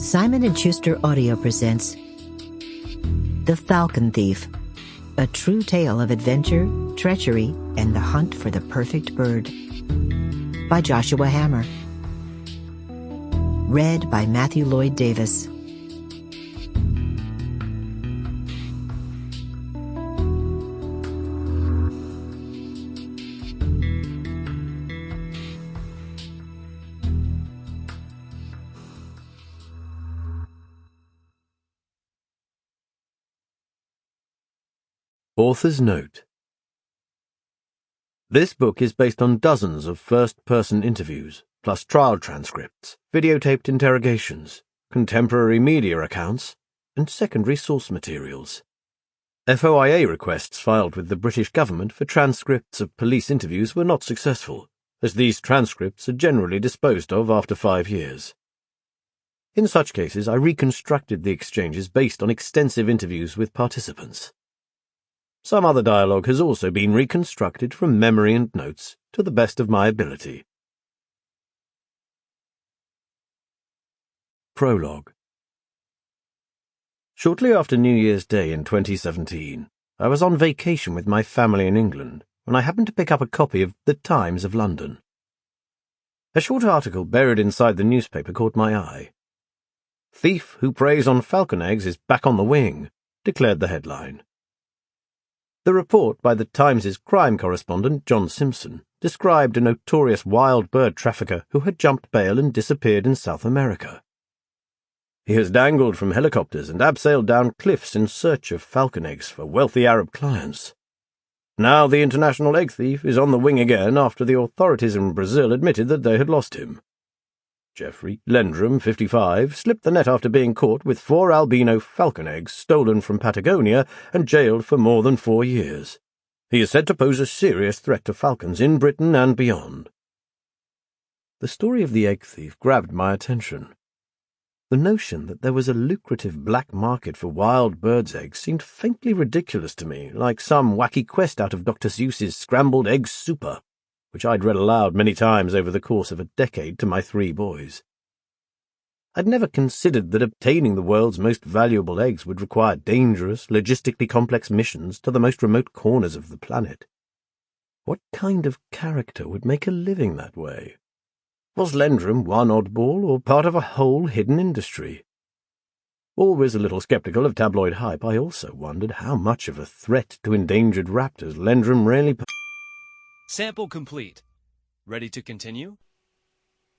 Simon & Schuster Audio presents The Falcon Thief, a true tale of adventure, treachery, and the hunt for the perfect bird. By Joshua Hammer. Read by Matthew Lloyd Davis. Author's Note. This book is based on dozens of first-person interviews, plus trial transcripts, videotaped interrogations, contemporary media accounts, and secondary source materials. FOIA requests filed with the British government for transcripts of police interviews were not successful, as these transcripts are generally disposed of after 5 years. In such cases, I reconstructed the exchanges based on extensive interviews with participants. Some other dialogue has also been reconstructed from memory and notes to the best of my ability. Prologue. Shortly after New Year's Day in 2017, I was on vacation with my family in England when I happened to pick up a copy of The Times of London. A short article buried inside the newspaper caught my eye. "Thief who preys on falcon eggs is back on the wing," declared the headline. The report by the Times' crime correspondent, John Simpson, described a notorious wild bird trafficker who had jumped bail and disappeared in South America. He has dangled from helicopters and abseiled down cliffs in search of falcon eggs for wealthy Arab clients. Now the international egg thief is on the wing again after the authorities in Brazil admitted that they had lost him. Jeffrey Lendrum, 55, slipped the net after being caught with 4 albino falcon eggs stolen from Patagonia and jailed for more than 4 years. He is said to pose a serious threat to falcons in Britain and beyond. The story of the egg thief grabbed my attention. The notion that there was a lucrative black market for wild birds' eggs seemed faintly ridiculous to me, like some wacky quest out of Dr. Seuss's Scrambled Egg Super, which I'd read aloud many times over the course of a decade to my 3 boys. I'd never considered that obtaining the world's most valuable eggs would require dangerous, logistically complex missions to the most remote corners of the planet. What kind of character would make a living that way? Was Lendrum one oddball or part of a whole hidden industry? Always a little sceptical of tabloid hype, I also wondered how much of a threat to endangered raptors Lendrum really... Sample complete. Ready to continue?